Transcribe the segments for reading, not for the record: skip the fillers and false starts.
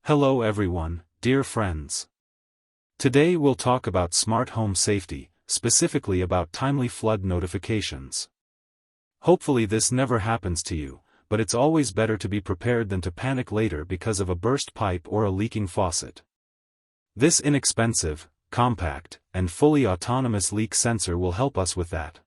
Hello everyone, dear friends. Today we'll talk about smart home safety, specifically about timely flood notifications. Hopefully this never happens to you, but it's always better to be prepared than to panic later because of a burst pipe or a leaking faucet. This inexpensive, compact, and fully autonomous leak sensor will help us with that.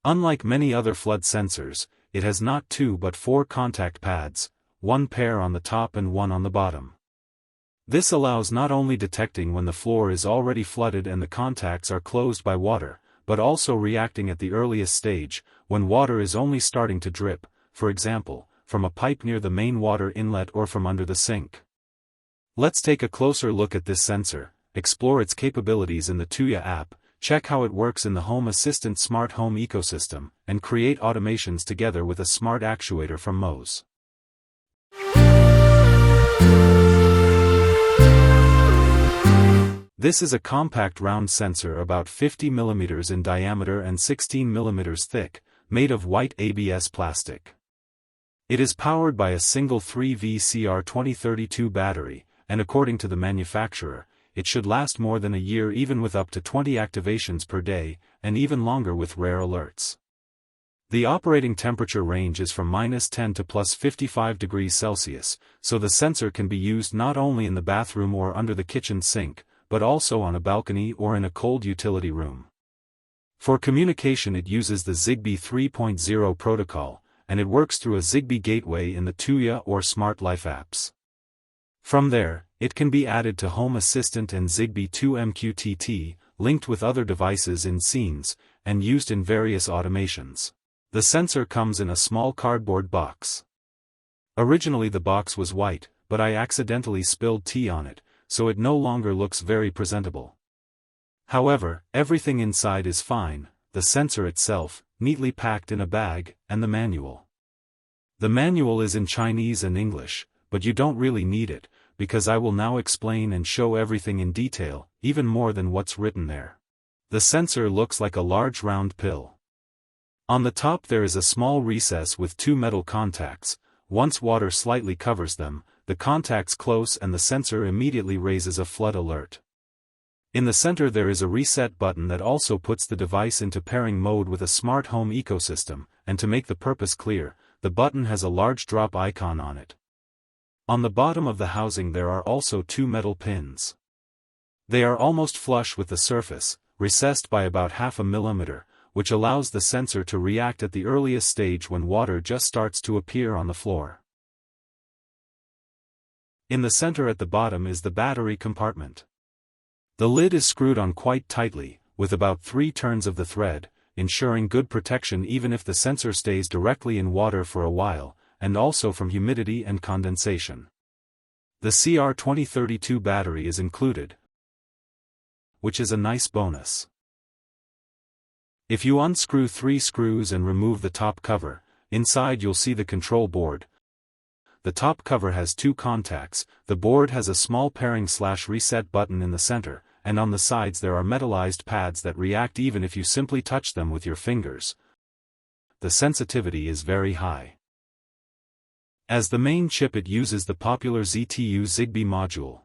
Unlike many other flood sensors, it has not 2 but 4 contact pads, 1 pair on the top and 1 on the bottom. This allows not only detecting when the floor is already flooded and the contacts are closed by water, but also reacting at the earliest stage, when water is only starting to drip, for example, from a pipe near the main water inlet or from under the sink. Let's take a closer look at this sensor, explore its capabilities in the TUYA app, check how it works in the Home Assistant smart home ecosystem, and create automations together with a smart actuator from Moz. This is a compact round sensor about 50 mm in diameter and 16 mm thick, made of white ABS plastic. It is powered by a single 3V CR2032 battery, and according to the manufacturer, it should last more than a year even with up to 20 activations per day, and even longer with rare alerts. The operating temperature range is from -10 to +55 degrees Celsius, so the sensor can be used not only in the bathroom or under the kitchen sink, but also on a balcony or in a cold utility room. For communication it uses the Zigbee 3.0 protocol, and it works through a Zigbee gateway in the TUYA or Smart Life apps. From there, it can be added to Home Assistant and Zigbee2MQTT, linked with other devices in scenes, and used in various automations. The sensor comes in a small cardboard box. Originally the box was white, but I accidentally spilled tea on it, so it no longer looks very presentable. However, everything inside is fine, the sensor itself, neatly packed in a bag, and the manual. The manual is in Chinese and English, but you don't really need it, because I will now explain and show everything in detail, even more than what's written there. The sensor looks like a large round pill. On the top there is a small recess with 2 metal contacts. Once water slightly covers them, the contacts close and the sensor immediately raises a flood alert. In the center there is a reset button that also puts the device into pairing mode with a smart home ecosystem, and to make the purpose clear, the button has a large drop icon on it. On the bottom of the housing there are also 2 metal pins. They are almost flush with the surface, recessed by about ½ millimeter, which allows the sensor to react at the earliest stage when water just starts to appear on the floor. In the center at the bottom is the battery compartment. The lid is screwed on quite tightly, with about 3 turns of the thread, ensuring good protection even if the sensor stays directly in water for a while, and also from humidity and condensation. The CR2032 battery is included, which is a nice bonus. If you unscrew 3 screws and remove the top cover, inside you'll see the control board. The top cover has 2 contacts, the board has a small pairing/reset button in the center, and on the sides there are metallized pads that react even if you simply touch them with your fingers. The sensitivity is very high. As the main chip it uses the popular ZTU Zigbee module.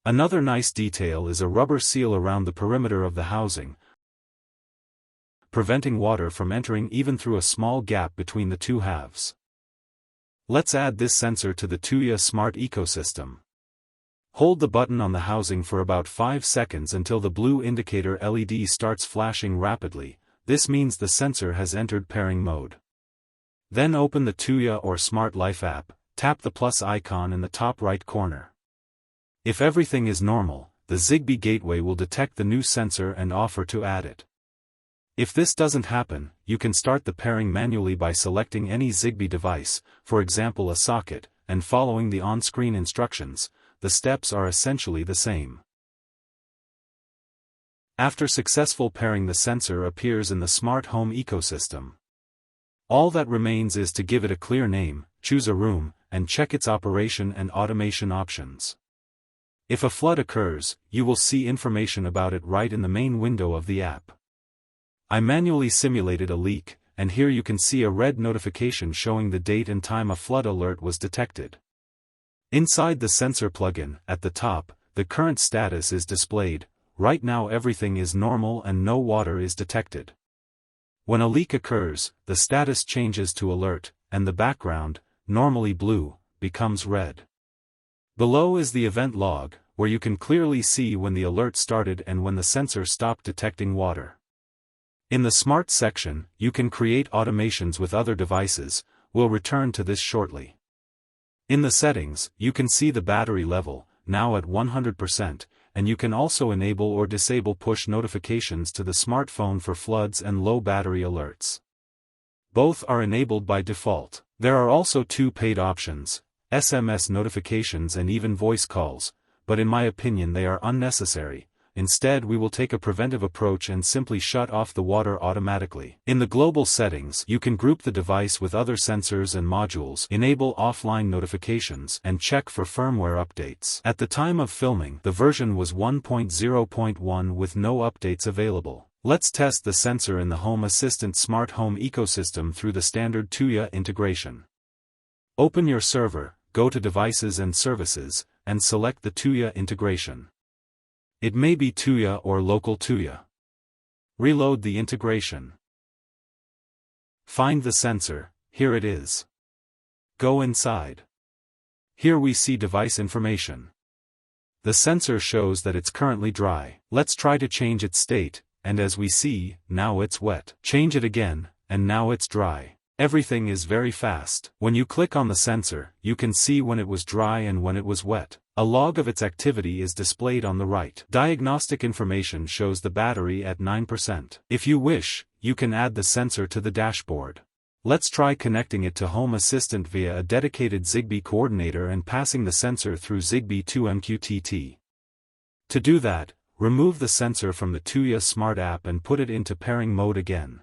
Another nice detail is a rubber seal around the perimeter of the housing, preventing water from entering even through a small gap between the 2 halves. Let's add this sensor to the TUYA SMART ecosystem. Hold the button on the housing for about 5 seconds until the blue indicator LED starts flashing rapidly. This means the sensor has entered pairing mode. Then open the TUYA or Smart Life app, tap the plus icon in the top right corner. If everything is normal, the Zigbee gateway will detect the new sensor and offer to add it. If this doesn't happen, you can start the pairing manually by selecting any Zigbee device, for example a socket, and following the on-screen instructions. The steps are essentially the same. After successful pairing, the sensor appears in the smart home ecosystem. All that remains is to give it a clear name, choose a room, and check its operation and automation options. If a flood occurs, you will see information about it right in the main window of the app. I manually simulated a leak, and here you can see a red notification showing the date and time a flood alert was detected. Inside the sensor plugin, at the top, the current status is displayed. Right now everything is normal and no water is detected. When a leak occurs, the status changes to alert, and the background, normally blue, becomes red. Below is the event log, where you can clearly see when the alert started and when the sensor stopped detecting water. In the Smart section, you can create automations with other devices. We'll return to this shortly. In the settings, you can see the battery level, now at 100%, and you can also enable or disable push notifications to the smartphone for floods and low battery alerts. Both are enabled by default. There are also two paid options, SMS notifications and even voice calls, but in my opinion they are unnecessary. Instead we will take a preventive approach and simply shut off the water automatically. In the global settings you can group the device with other sensors and modules, enable offline notifications, and check for firmware updates. At the time of filming, the version was 1.0.1 with no updates available. Let's test the sensor in the Home Assistant smart home ecosystem through the standard TUYA integration. Open your server, go to Devices and Services, and select the TUYA integration. It may be TUYA or local TUYA. Reload the integration. Find the sensor, here it is. Go inside. Here we see device information. The sensor shows that it's currently dry. Let's try to change its state, and as we see, now it's wet. Change it again, and now it's dry. Everything is very fast. When you click on the sensor, you can see when it was dry and when it was wet. A log of its activity is displayed on the right. Diagnostic information shows the battery at 9%. If you wish, you can add the sensor to the dashboard. Let's try connecting it to Home Assistant via a dedicated Zigbee coordinator and passing the sensor through Zigbee2MQTT. To do that, remove the sensor from the TUYA Smart app and put it into pairing mode again.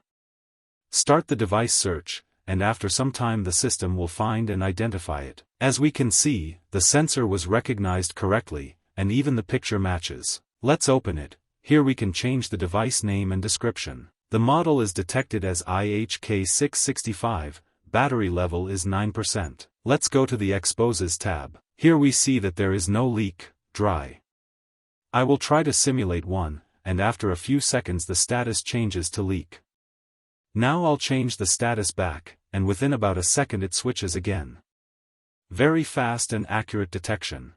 Start the device search, and after some time the system will find and identify it. As we can see, the sensor was recognized correctly, and even the picture matches. Let's open it. Here we can change the device name and description. The model is detected as IHK665, battery level is 9%. Let's go to the Exposes tab. Here we see that there is no leak, dry. I will try to simulate one, and after a few seconds the status changes to leak. Now I'll change the status back, and within about a second it switches again. Very fast and accurate detection.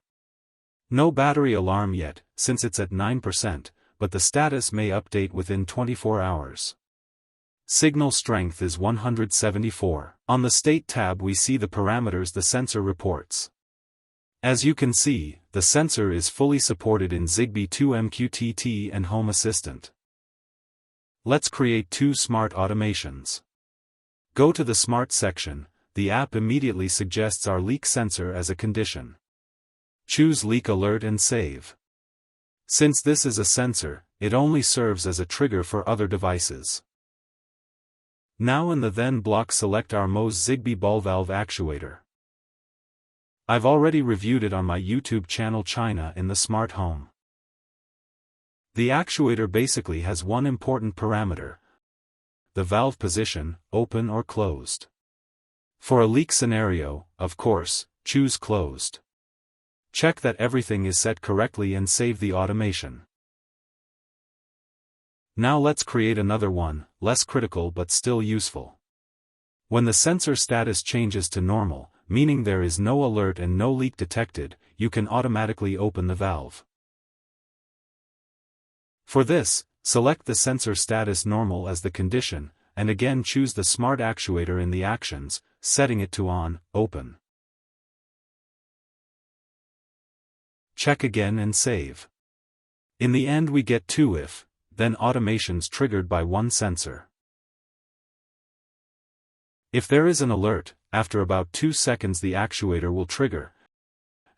No battery alarm yet, since it's at 9%, but the status may update within 24 hours. Signal strength is 174. On the State tab we see the parameters the sensor reports. As you can see, the sensor is fully supported in Zigbee2MQTT and Home Assistant. Let's create two smart automations. Go to the Smart section. The app immediately suggests our leak sensor as a condition. Choose Leak Alert and save. Since this is a sensor, it only serves as a trigger for other devices. Now in the Then block select our MOS Zigbee ball valve actuator. I've already reviewed it on my YouTube channel China in the Smart Home. The actuator basically has one important parameter: the valve position, open or closed. For a leak scenario, of course, choose closed. Check that everything is set correctly and save the automation. Now let's create another one, less critical but still useful. When the sensor status changes to normal, meaning there is no alert and no leak detected, you can automatically open the valve. For this, select the sensor status normal as the condition, and again choose the Smart actuator in the Actions, setting it to On, Open. Check again and save. In the end we get two if, then automations triggered by one sensor. If there is an alert, after about 2 seconds the actuator will trigger,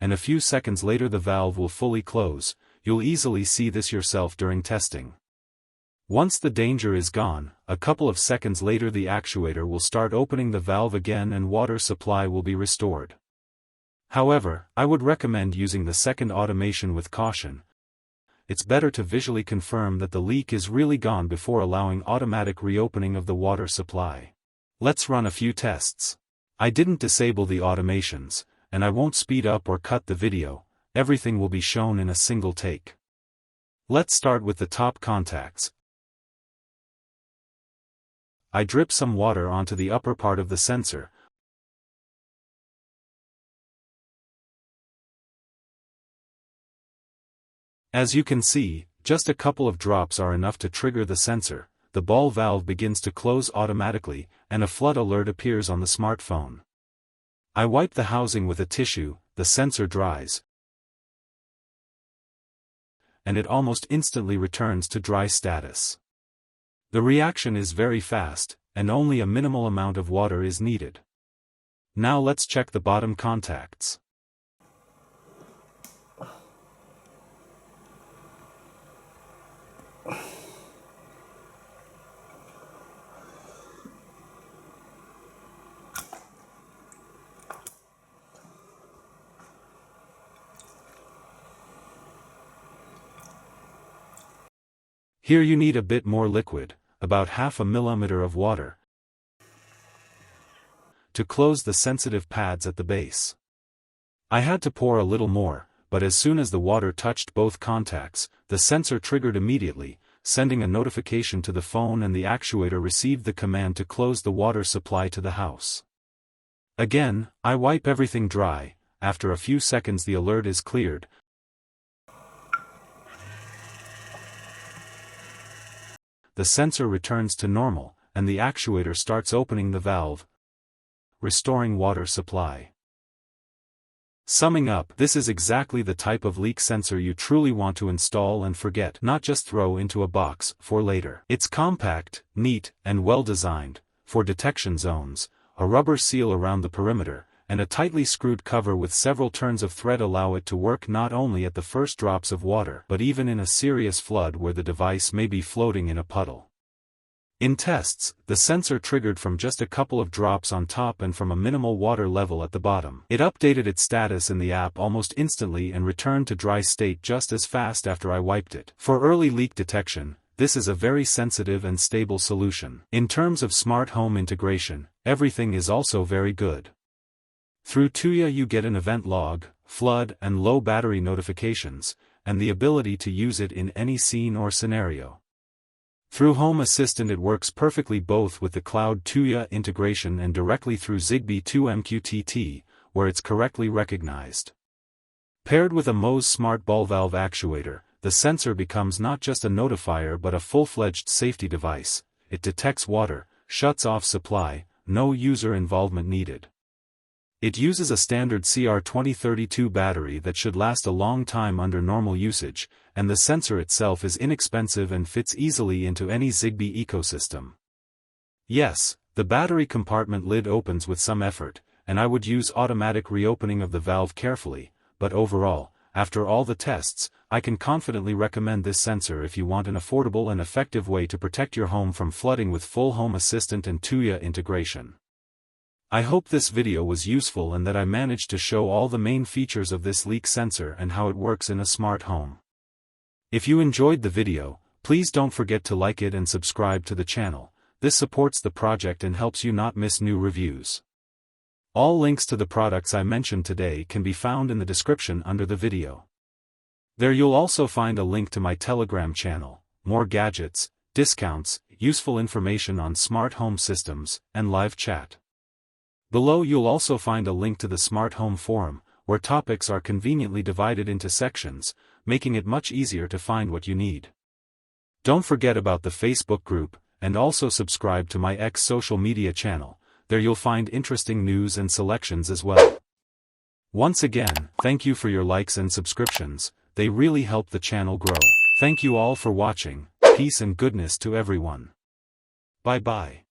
and a few seconds later the valve will fully close. You'll easily see this yourself during testing. Once the danger is gone, a couple of seconds later the actuator will start opening the valve again and water supply will be restored. However, I would recommend using the second automation with caution. It's better to visually confirm that the leak is really gone before allowing automatic reopening of the water supply. Let's run a few tests. I didn't disable the automations, and I won't speed up or cut the video, everything will be shown in a single take. Let's start with the top contacts. I drip some water onto the upper part of the sensor. As you can see, just a couple of drops are enough to trigger the sensor. The ball valve begins to close automatically, and a flood alert appears on the smartphone. I wipe the housing with a tissue, the sensor dries, and it almost instantly returns to dry status. The reaction is very fast, and only a minimal amount of water is needed. Now let's check the bottom contacts. Here you need a bit more liquid, about half a millimeter of water, to close the sensitive pads at the base. I had to pour a little more, but as soon as the water touched both contacts, the sensor triggered immediately, sending a notification to the phone, and the actuator received the command to close the water supply to the house. Again, I wipe everything dry. After a few seconds the alert is cleared. The sensor returns to normal, and the actuator starts opening the valve, restoring water supply. Summing up, this is exactly the type of leak sensor you truly want to install and forget, not just throw into a box for later. It's compact, neat, and well designed, for detection zones. A rubber seal around the perimeter, and a tightly screwed cover with several turns of thread allow it to work not only at the first drops of water but even in a serious flood where the device may be floating in a puddle. In tests, the sensor triggered from just a couple of drops on top and from a minimal water level at the bottom. It updated its status in the app almost instantly and returned to dry state just as fast after I wiped it. For early leak detection, this is a very sensitive and stable solution. In terms of smart home integration, everything is also very good. Through TUYA you get an event log, flood and low battery notifications, and the ability to use it in any scene or scenario. Through Home Assistant it works perfectly both with the cloud TUYA integration and directly through Zigbee2MQTT, where it's correctly recognized. Paired with a MOS smart ball valve actuator, the sensor becomes not just a notifier but a full-fledged safety device. It detects water, shuts off supply, no user involvement needed. It uses a standard CR2032 battery that should last a long time under normal usage, and the sensor itself is inexpensive and fits easily into any Zigbee ecosystem. Yes, the battery compartment lid opens with some effort, and I would use automatic reopening of the valve carefully, but overall, after all the tests, I can confidently recommend this sensor if you want an affordable and effective way to protect your home from flooding with full Home Assistant and TUYA integration. I hope this video was useful and that I managed to show all the main features of this leak sensor and how it works in a smart home. If you enjoyed the video, please don't forget to like it and subscribe to the channel. This supports the project and helps you not miss new reviews. All links to the products I mentioned today can be found in the description under the video. There you'll also find a link to my Telegram channel, more gadgets, discounts, useful information on smart home systems, and live chat. Below you'll also find a link to the Smart Home Forum, where topics are conveniently divided into sections, making it much easier to find what you need. Don't forget about the Facebook group, and also subscribe to my X social media channel. There you'll find interesting news and selections as well. Once again, thank you for your likes and subscriptions, they really help the channel grow. Thank you all for watching, peace and goodness to everyone. Bye bye.